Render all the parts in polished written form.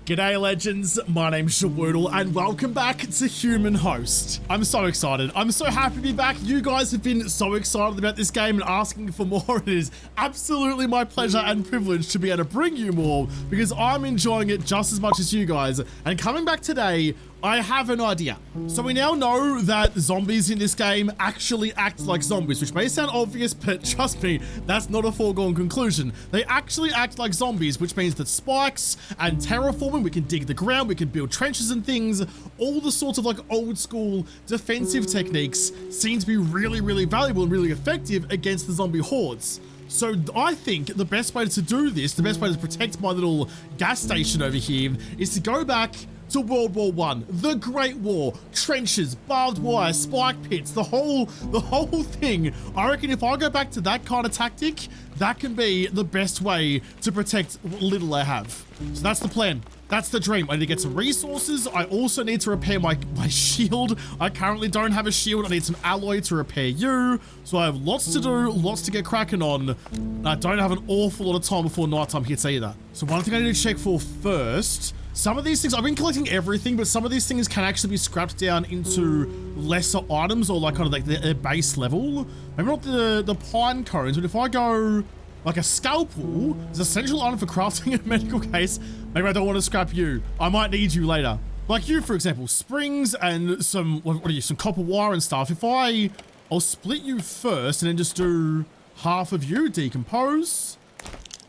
G'day legends, my name's JaWoodle and welcome back to Human Host. I'm so excited. I'm so happy to be back. You guys have been so excited about this game and asking for more. It is absolutely my pleasure and privilege to be able to bring you more because I'm enjoying it just as much as you guys. And coming back today, I have an idea. So we now know that zombies in this game actually act like zombies, which may sound obvious, but trust me, that's not a foregone conclusion. They actually act like zombies, which means that spikes and terraforming, we can dig the ground, we can build trenches and things, all the sorts of like old school defensive techniques seem to be really, really valuable and really effective against the zombie hordes. So I think the best way to do this, the best way to protect my little gas station over here is to go back to World War I, the Great War, trenches, barbed wire, spike pits, the whole thing. I reckon if I go back to that kind of tactic, that can be the best way to protect what little I have. So that's the plan. That's the dream. I need to get some resources. I also need to repair my shield. I currently don't have a shield. I need some alloy to repair you. So I have lots to do, lots to get cracking on. I don't have an awful lot of time before nighttime hits either. So one thing I need to check for first, some of these things, I've been collecting everything, but some of these things can actually be scrapped down into lesser items or like kind of like their base level. Maybe not the pine cones, but if I go like a scalpel, is essential item for crafting a medical case. Maybe I don't want to scrap you. I might need you later. Like you, for example, springs and some, what are you, some copper wire and stuff. If I'll split you first and then just do half of you, decompose.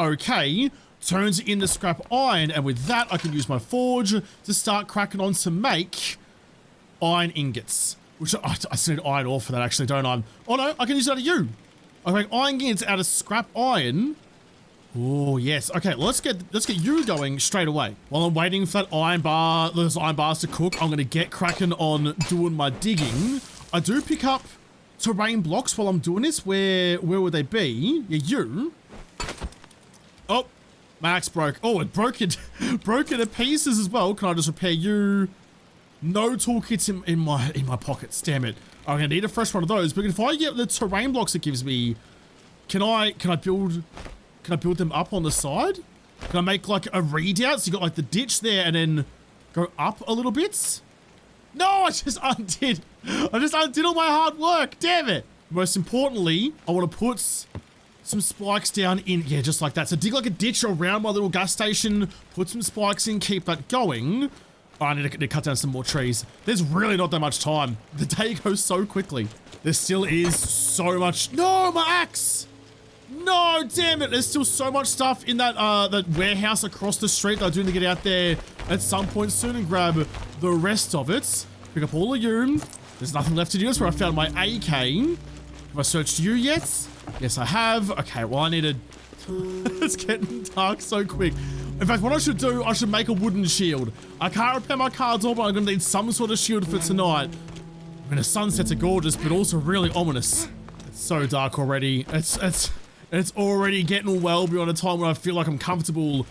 Okay. Turns it into scrap iron, and with that I can use my forge to start cracking on to make iron ingots, which I still need iron ore for that actually, don't I? Oh no, I can use that out of you. I make iron ingots out of scrap iron. Oh yes, okay, let's get you going straight away. While I'm waiting for that those iron bars to cook, I'm gonna get cracking on doing my digging. I do pick up terrain blocks while I'm doing this. Where would they be? Yeah, you. Oh. My axe broke. Oh, it broke it to pieces as well. Can I just repair you? No toolkits in my pockets. Damn it. I'm gonna need a fresh one of those. But if I get the terrain blocks it gives me, can I build them up on the side? Can I make like a readout? So you got like the ditch there and then go up a little bit? No, I just undid all my hard work. Damn it. Most importantly, I want to put some spikes down in, yeah, just like that. So dig like a ditch around my little gas station, put some spikes in, keep that going. Oh, I need to cut down some more trees. There's really not that much time. The day goes so quickly. There still is so much. No, my axe. No, damn it. There's still so much stuff in that warehouse across the street that I do need to get out there at some point soon and grab the rest of it. Pick up all of you. There's nothing left to do. That's where I found my AK. Have I searched you yet? Yes, I have. Okay, well, I need to... It's getting dark so quick. In fact, what I should do, I should make a wooden shield. I can't repair my cards all, but I'm going to need some sort of shield for tonight. I mean, the sunsets are gorgeous, but also really ominous. It's so dark already. It's already getting well beyond a time when I feel like I'm comfortable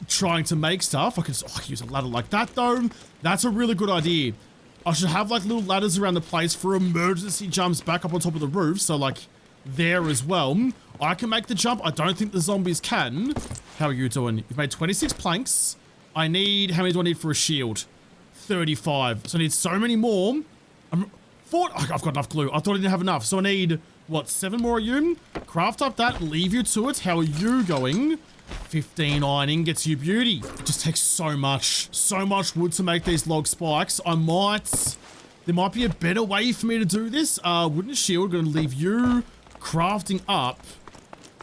trying to make stuff. I can use a ladder like that, though. That's a really good idea. I should have, like, little ladders around the place for emergency jumps back up on top of the roof, so, like, there as well. I can make the jump. I don't think the zombies can. How are you doing? You've made 26 planks. I need, how many do I need for a shield? 35. So I need so many more. I've got enough glue. I thought I didn't have enough. So I need, what, 7 more of you? Craft up that, leave you to it. How are you going? 15 iron ingots, you beauty. It just takes so much wood to make these log spikes. There might be a better way for me to do this. Wooden shield, gonna leave you crafting up.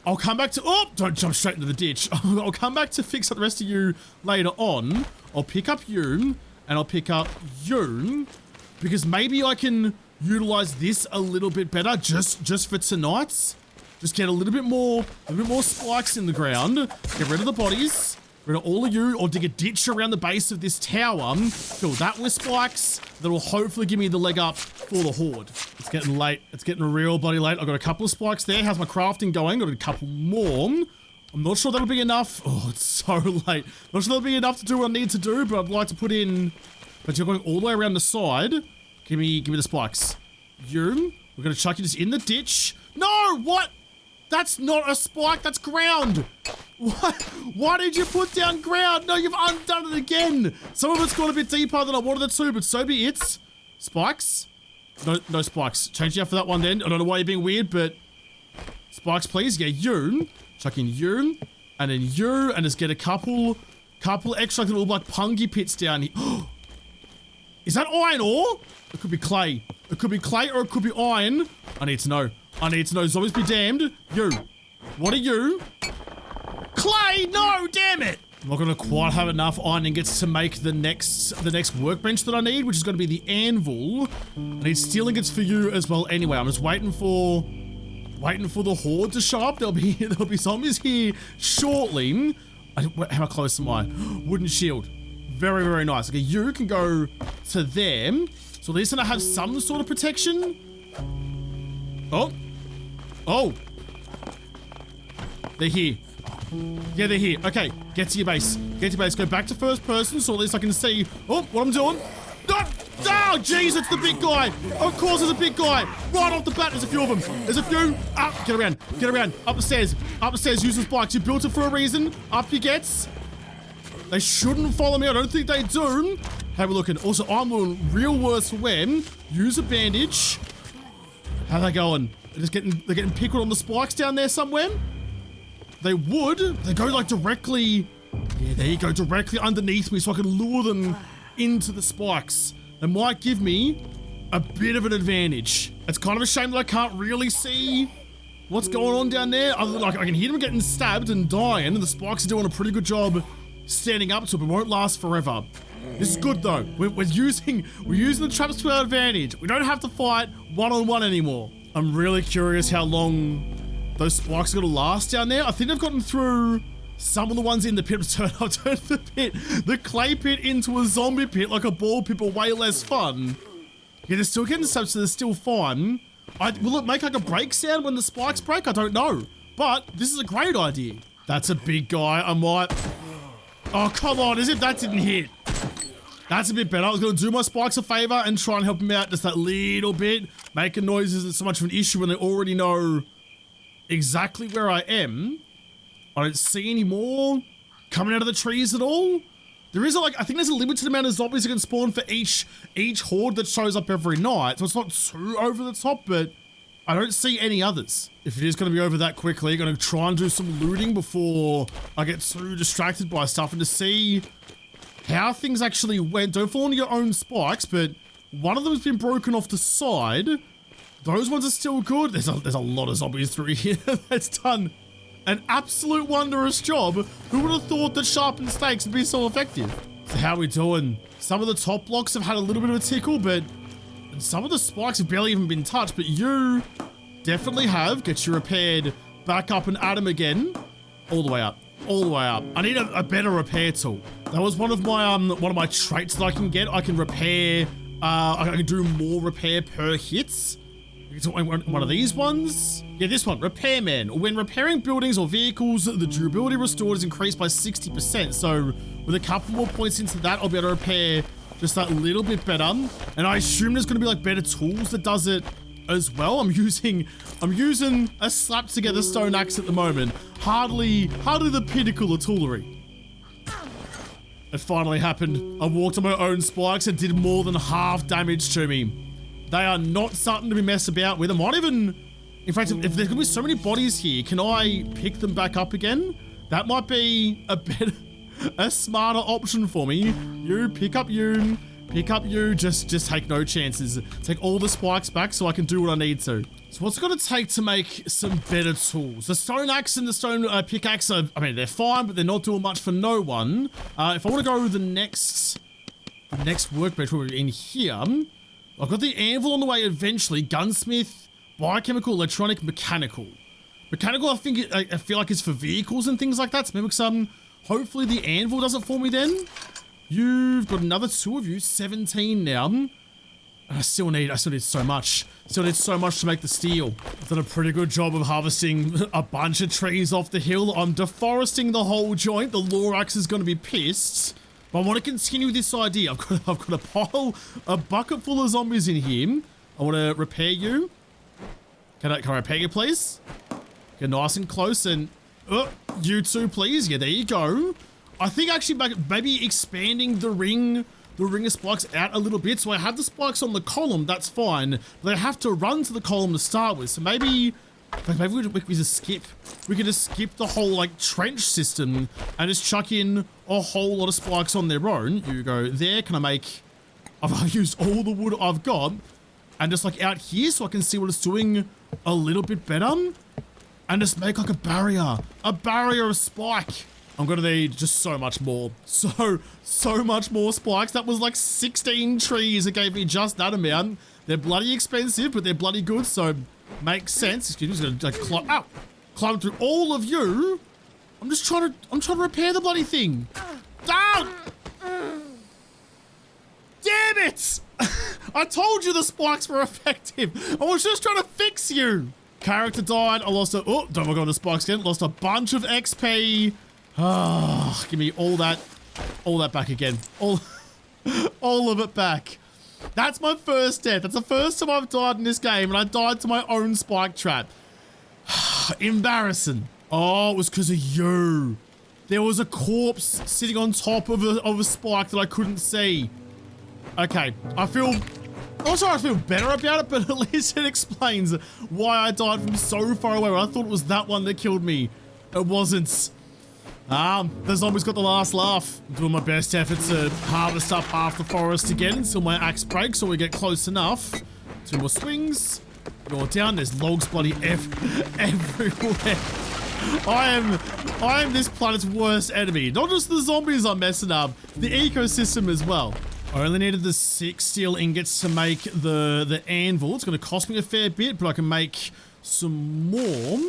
I'll come back to, oh, don't jump straight into the ditch. I'll come back to fix up the rest of you later on. I'll pick up you and I'll pick up you because maybe I can utilize this a little bit better just for tonight. Just get a little bit more spikes in the ground. Get rid of the bodies. Get rid of all of you, or dig a ditch around the base of this tower. Fill that with spikes. That will hopefully give me the leg up for the horde. It's getting late. It's getting real bloody late. I've got a couple of spikes there. How's my crafting going? Got a couple more. I'm not sure that'll be enough. Oh, it's so late. Not sure that'll be enough to do what I need to do, but I'd like to put in... But you're going all the way around the side. Give me the spikes. You. We're going to chuck you just in the ditch. No, what? That's not a spike, that's ground. What? Why did you put down ground? No, you've undone it again. Some of it's gone a bit deeper than I wanted it to, but so be it. Spikes? No spikes. Change it out for that one then. I don't know why you're being weird, but spikes, please. Yeah, you. Chuck in you, and then you, and just get a couple extra little like pungy pits down here. Is that iron ore? It could be clay. It could be clay or it could be iron. I need to know. I need to know. Zombies be damned. You. What are you? Clay! No, damn it! I'm not gonna quite have enough iron ingots to make the next workbench that I need, which is gonna be the anvil. I need steel ingots for you as well. Anyway, I'm just waiting for the horde to show up. There'll be zombies here shortly. How close am I? Wooden shield. Very, very nice. Okay, you can go to them. So at least I have some sort of protection. Oh. They're here. Yeah, they're here. Okay, get to your base. Get to your base. Go back to first person so at least I can see what I'm doing. Oh, jeez, it's the big guy. Of course it's a big guy. Right off the bat, there's a few of them. There's a few. Get around. Get around. Up the stairs. Up the stairs. Use the spikes. You built it for a reason. Up you gets. They shouldn't follow me. I don't think they do. Have a look. And also, I'm doing real worse for when. Use a bandage. How are they going? They're getting pickled on the spikes down there somewhere. They would. They go like directly. Yeah, there you go. Directly underneath me so I can lure them into the spikes. They might give me a bit of an advantage. It's kind of a shame that I can't really see what's going on down there. Other than, like, I can hear them getting stabbed and dying, and the spikes are doing a pretty good job standing up to it, but it won't last forever. This is good though. We're using the traps to our advantage. We don't have to fight one-on-one anymore. I'm really curious how long those spikes are gonna last down there. I think they've gotten through some of the ones in the pit. I've turned the clay pit into a zombie pit, like a ball pit, but way less fun. Yeah, they're still getting stuff, so they're still fun. Will it make like a break sound when the spikes break? I don't know. But this is a great idea. That's a big guy. I might... Oh, come on, as if that didn't hit. That's a bit better. I was going to do my spikes a favor and try and help him out just that little bit. Making noise isn't so much of an issue when they already know exactly where I am. I don't see any more coming out of the trees at all. There is I think there's a limited amount of zombies that can spawn for each horde that shows up every night. So it's not too over the top, but I don't see any others. If it is going to be over that quickly, I'm going to try and do some looting before I get too distracted by stuff and to see how things actually went. Don't fall into your own spikes, but one of them has been broken off the side. Those ones are still good. There's a lot of zombies through here. That's done an absolute wondrous job. Who would have thought that sharpened stakes would be so effective? So how are we doing? Some of the top blocks have had a little bit of a tickle, but some of the spikes have barely even been touched, but you definitely have. Get you repaired back up and at them again. All the way up. All the way up. I need a better repair tool. That was one of my traits that I can get. I can repair, I can do more repair per hits. One of these ones. Yeah, this one, Repairman. When repairing buildings or vehicles, the durability restored is increased by 60%. So with a couple more points into that, I'll be able to repair just that little bit better. And I assume there's going to be like better tools that does it as well. I'm using a slap together stone axe at the moment. Hardly the pinnacle of toolery. It finally happened. I walked on my own spikes and did more than half damage to me. They are not something to be messed about with. I might even, in fact, if there's gonna be so many bodies here, can I pick them back up again? That might be a smarter option for me. You pick up you, just take no chances. Take all the spikes back so I can do what I need to. So what's it gonna take to make some better tools? The stone axe and the stone pickaxe are, I mean, they're fine, but they're not doing much for no one. If I want to go the next workbench, we're in here. I've got the anvil on the way eventually. Gunsmith, biochemical, electronic, mechanical. Mechanical, I feel like it's for vehicles and things like that. So maybe hopefully the anvil does it for me then. You've got another 2 of you, 17 now. I still need so much. Still need so much to make the steel. I've done a pretty good job of harvesting a bunch of trees off the hill. I'm deforesting the whole joint. The Lorax is going to be pissed. But I want to continue this idea. I've got a bucket full of zombies in here. I want to repair you. Can I repair you, please? Get nice and close, and You two, please. Yeah, there you go. I think actually maybe expanding the ring of spikes out a little bit. So I have the spikes on the column, that's fine. But I have to run to the column to start with. So maybe we just skip. We could just skip the whole like trench system and just chuck in a whole lot of spikes on their own. You go there. Can I make? I've used all the wood I've got, and just like out here so I can see what it's doing a little bit better, and just make like a barrier of spike. I'm gonna need just so much more. So much more spikes. That was like 16 trees. It gave me just that amount. They're bloody expensive, but they're bloody good, so makes sense. Excuse me, I'm just gonna like climb through all of you. I'm trying to repair the bloody thing. Ah! Damn it! I told you the spikes were effective. I was just trying to fix you. Character died. I lost oh, don't go on the spikes again. Lost a bunch of XP. Ah, give me all that back again. All of it back. That's my first death. That's the first time I've died in this game, and I died to my own spike trap. Embarrassing. Oh, it was because of you. There was a corpse sitting on top of a spike that I couldn't see. Okay, I'm not sure I feel better about it, but at least it explains why I died from so far away. I thought it was that one that killed me. It wasn't. The zombies got the last laugh. I'm doing my best effort to harvest up half the forest again until my axe breaks or we get close enough. 2 more swings. Go down. There's logs bloody everywhere. I am this planet's worst enemy. Not just the zombies I'm messing up, the ecosystem as well. I only needed the 6 steel ingots to make the anvil. It's going to cost me a fair bit, but I can make some more.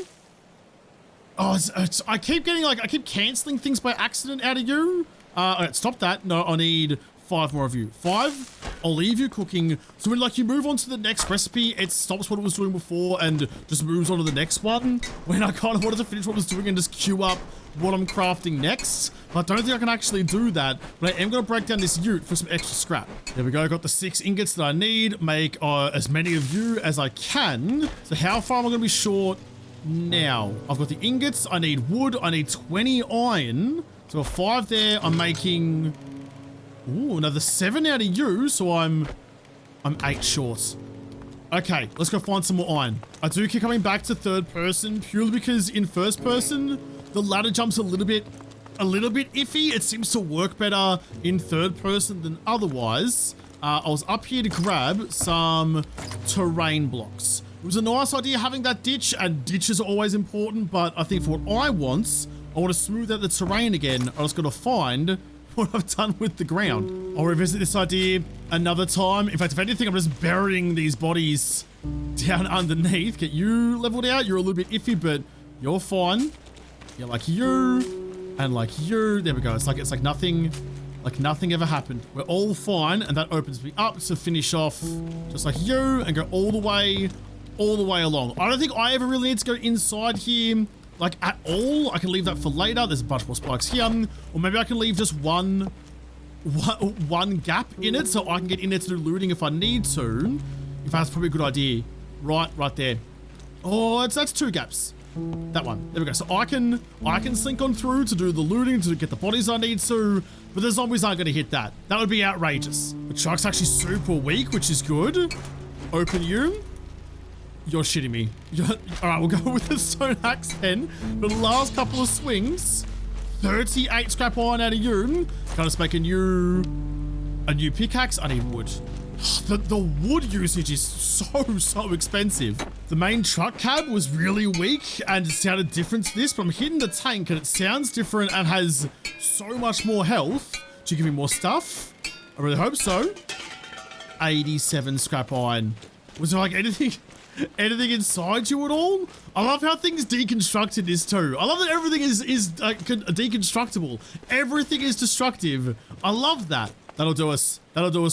Oh, I keep cancelling things by accident out of you. Alright, stop that. No, I need 5 more of you. 5, I'll leave you cooking. So when like you move on to the next recipe, it stops what it was doing before and just moves on to the next one. When I kind of wanted to finish what I was doing and just queue up what I'm crafting next. But I don't think I can actually do that. But I am going to break down this ute for some extra scrap. There we go. I got the 6 ingots that I need. Make as many of you as I can. So how far am I going to be short now? I've got the ingots. I need wood. I need 20 iron. So 5 there. I'm making... Ooh, another 7 out of you. So I'm 8 short. Okay, let's go find some more iron. I do keep coming back to third person purely because in first person, the ladder jump's a little bit iffy. It seems to work better in third person than otherwise. I was up here to grab some terrain blocks. It was a nice idea having that ditch, and ditches are always important, but I think for what I want to smooth out the terrain again. I just got to find what I've done with the ground. I'll revisit this idea another time. In fact, if anything, I'm just burying these bodies down underneath. Get you leveled out. You're a little bit iffy, but you're fine. Yeah, like you, and like you. There we go. It's like nothing ever happened. We're all fine, and that opens me up to finish off just like you and go all the way along. I don't think I ever really need to go inside here, like at all. I can leave that for later. There's a bunch more spikes here, or maybe I can leave just one gap in it so I can get in there to do looting if I need to. In fact, that's probably a good idea. Right there. Oh, that's 2 gaps. That one. There we go. So I can slink on through to do the looting, to get the bodies I need to, but the zombies aren't going to hit that. That would be outrageous. The truck's actually super weak, which is good. Open you. You're shitting me. Alright, we'll go with the stone axe then. For the last couple of swings, 38 scrap iron out of you. Can I just make a new pickaxe? I need wood. The wood usage is so expensive. The main truck cab was really weak and it sounded different to this, but I'm hitting the tank and it sounds different and has so much more health. Do you give me more stuff? I really hope so. 87 scrap iron. Was there like anything inside you at all? I love how things deconstructed this too. I love that everything is deconstructible. Everything is destructive. I love that. That'll do us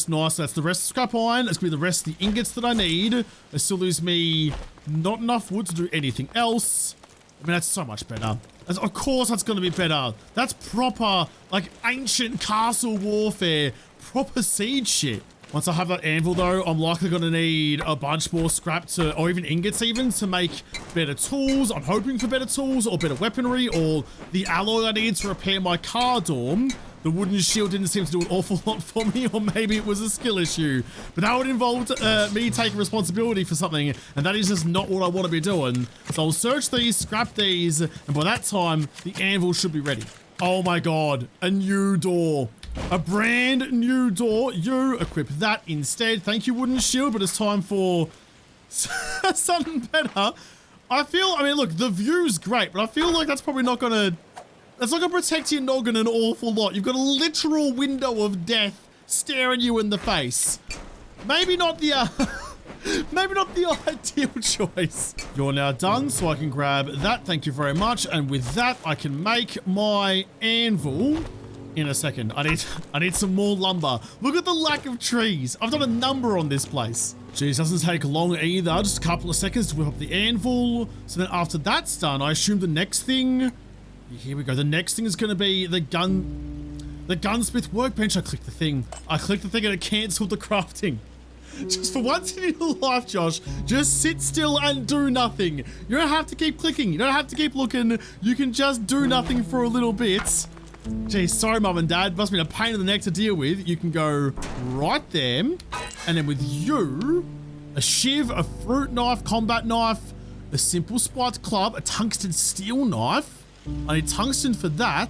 nice. That's the rest of scrap iron. That's gonna be the rest of the ingots that I need. It still leaves me not enough wood to do anything else. I mean, that's so much better. Of course that's gonna be better. That's proper, like, ancient castle warfare. Proper siege shit. Once I have that anvil though, I'm likely going to need a bunch more scrap or even ingots even to make better tools. I'm hoping for better tools or better weaponry or the alloy I need to repair my car door. The wooden shield didn't seem to do an awful lot for me, or maybe it was a skill issue. But that would involve me taking responsibility for something, and that is just not what I want to be doing. So I'll search these, scrap these, and by that time, the anvil should be ready. Oh my god, a new door. A brand new door. You equip that instead. Thank you, wooden shield, but it's time for something better. I mean, look, the view's great, but I feel like that's probably not gonna protect your noggin an awful lot. You've got a literal window of death staring you in the face. Maybe not the ideal choice. You're now done, so I can grab that. Thank you very much. And with that, I can make my anvil in a second. I need some more lumber. Look at the lack of trees. I've done a number on this place. Geez, doesn't take long either. Just a couple of seconds to whip up the anvil. So then after that's done, I assume the next thing... Here we go. The next thing is going to be the gunsmith workbench. I clicked the thing and it cancelled the crafting. Just for once in your life, Josh, just sit still and do nothing. You don't have to keep clicking. You don't have to keep looking. You can just do nothing for a little bit. Geez, sorry, Mum and Dad. Must be a pain in the neck to deal with. You can go right there. And then with you, a shiv, a fruit knife, combat knife, a simple spiked club, a tungsten steel knife. I need tungsten for that.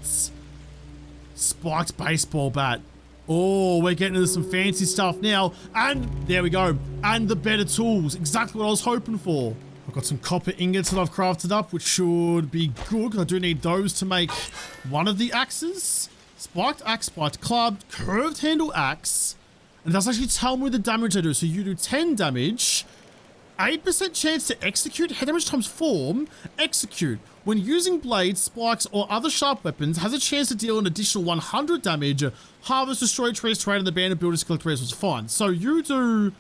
Spiked baseball bat. Oh, we're getting into some fancy stuff now. And there we go. And the better tools. Exactly what I was hoping for. I've got some copper ingots that I've crafted up, which should be good, because I do need those to make one of the axes. Spiked axe, spiked club, curved handle axe. And it does actually tell me the damage I do. So you do 10 damage. 8% chance to execute, head damage times 4, execute. When using blades, spikes, or other sharp weapons, has a chance to deal an additional 100 damage, harvest, destroy trees, trade in the band of builders, collect resources, fine. So you do,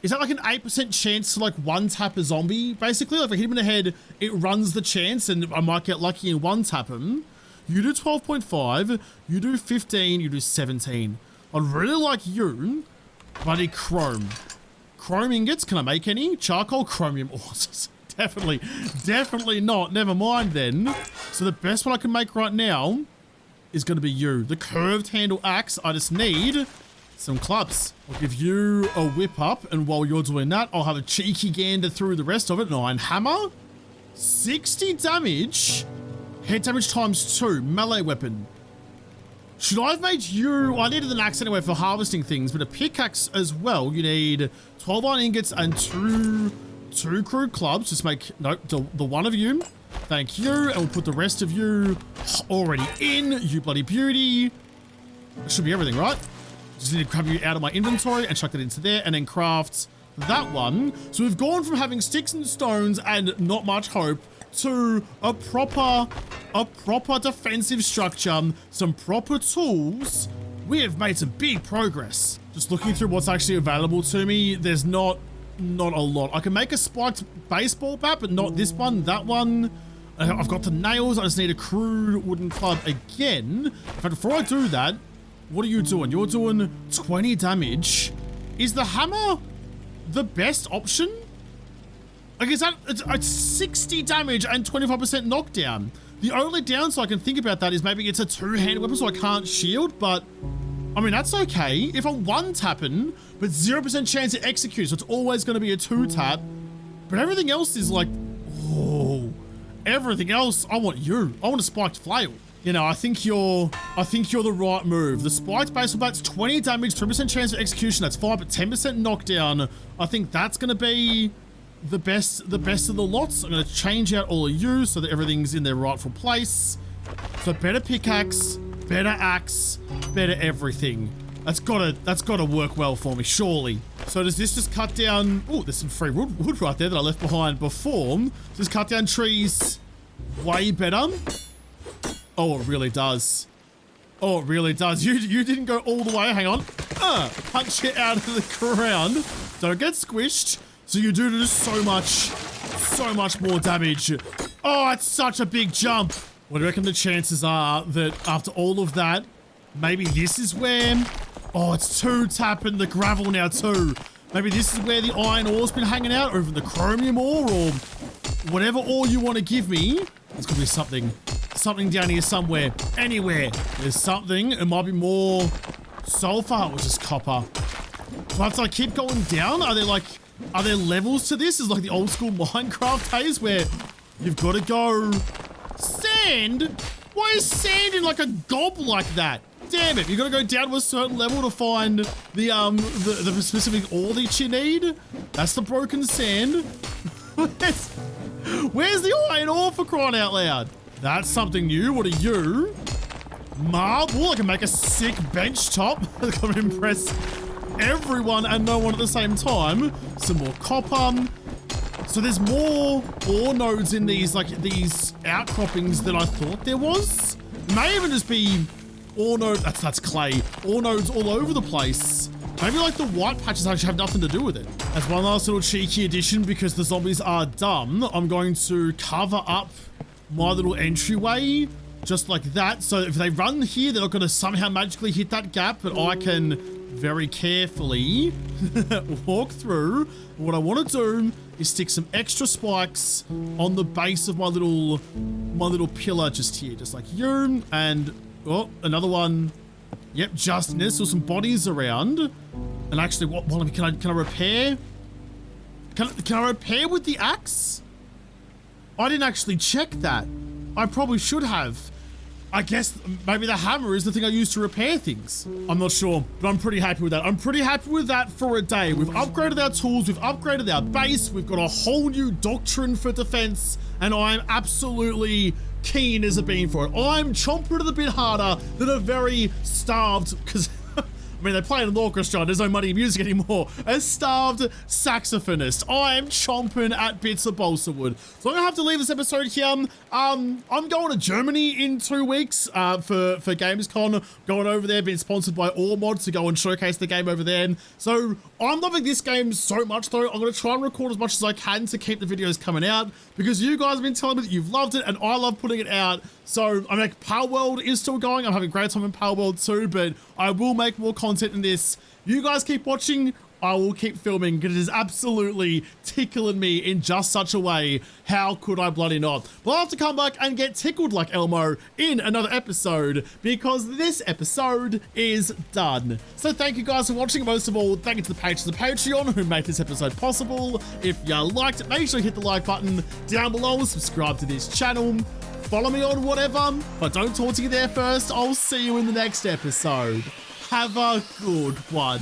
is that like an 8% chance to like one tap a zombie, basically? Like if I hit him in the head, it runs the chance and I might get lucky and one tap him. You do 12.5, you do 15, you do 17. I'd really like you, bloody chrome. Chrome ingots, can I make any? Charcoal, chromium ores. Definitely not. Never mind then. So the best one I can make right now is going to be you. The curved handle axe. I just need some clubs. I'll give you a whip up, and while you're doing that, I'll have a cheeky gander through the rest of it. 9 hammer, 60 damage, head damage times 2, melee weapon. Should I have made you... I needed an axe anyway for harvesting things, but a pickaxe as well. You need 12 iron ingots and two crude clubs. Just make... Nope, the one of you. Thank you. And we'll put the rest of you already in. You bloody beauty. That should be everything, right? Just need to grab you out of my inventory and chuck it into there and then craft that one. So we've gone from having sticks and stones and not much hope to a proper defensive structure, some proper tools. We have made some big progress. Just looking through what's actually available to me, there's not a lot. I can make a spiked baseball bat, but not this one, that one. I've got the nails. I just need a crude wooden club again. In fact, before I do that, what are you doing? You're doing 20 damage. Is the hammer the best option? Like, is that, it's 60 damage and 25% knockdown. The only downside I can think about that is maybe it's a two-handed weapon, so I can't shield, but I mean, that's okay. If I'm one tapping, but 0% chance to execute, so it's always going to be a two tap, but everything else is like, oh, everything else, I want you. I want a spiked flail. You know, I think you're the right move. The spiked baseball bat's 20 damage, 3% chance of execution, that's 5, but 10% knockdown. I think that's going to be the best of the lots. I'm going to change out all of you so that everything's in their rightful place. So better pickaxe, better axe, better everything. That's gotta work well for me, surely. So does this just cut down... Oh, there's some free wood right there that I left behind before. Just cut down trees way better. Oh, it really does. Oh, it really does. You didn't go all the way. Hang on. Punch it out of the ground. Don't get squished. So you do so much more damage. Oh, it's such a big jump. What do you reckon the chances are that after all of that, maybe this is where... Oh, it's 2 tapping the gravel now too. Maybe this is where the iron ore's been hanging out, or even the chromium ore, or whatever ore you want to give me. There's gonna be something down here somewhere. Anywhere. There's something. It might be more sulfur, which is copper. Do I have to like keep going down? Are there levels to this? Is like the old school Minecraft days where you've got to go sand? Why is sand in like a gob like that? Damn it, you gotta go down to a certain level to find the specific ore that you need. That's the broken sand. Where's the iron ore, for crying out loud? That's something new. What are you? Marble. I can make a sick bench top. I'm gonna impress everyone and no one at the same time. Some more copper. So there's more ore nodes in these, like these outcroppings than I thought there was. It may even just be ore nodes. That's clay. Ore nodes all over the place. Maybe like the white patches actually have nothing to do with it. As one last little cheeky addition, because the zombies are dumb, I'm going to cover up my little entryway just like that. So if they run here, they're not going to somehow magically hit that gap, but I can very carefully walk through. What I want to do is stick some extra spikes on the base of my little pillar just here, just like you, and oh, another one. Yep, just in there. So some bodies around. And actually, can I repair? Can I repair with the axe? I didn't actually check that. I probably should have. I guess maybe the hammer is the thing I use to repair things. I'm not sure, but I'm pretty happy with that. I'm pretty happy with that for a day. We've upgraded our tools, we've upgraded our base, we've got a whole new doctrine for defense, and I'm absolutely keen as a bean for it. I'm chomping it a bit harder than a very starved, because I mean, they play in an orchestra, there's no money in music anymore. A starved saxophonist. I am chomping at bits of balsa wood. So I'm gonna have to leave this episode here. I'm going to Germany in 2 weeks for Gamescom. Going over there, being sponsored by Ormod to go and showcase the game over there. So I'm loving this game so much though. I'm gonna try and record as much as I can to keep the videos coming out, because you guys have been telling me that you've loved it and I love putting it out. So I mean, Power World is still going. I'm having a great time in Power World too, but I will make more content in this. You guys keep watching. I will keep filming, because it is absolutely tickling me in just such a way. How could I bloody not? But I'll have to come back and get tickled like Elmo in another episode, because this episode is done. So thank you guys for watching. Most of all, thank you to the patrons of Patreon who made this episode possible. If you liked it, make sure you hit the like button down below and subscribe to this channel. Follow me on whatever, but don't talk to you there first. I'll see you in the next episode. Have a good one.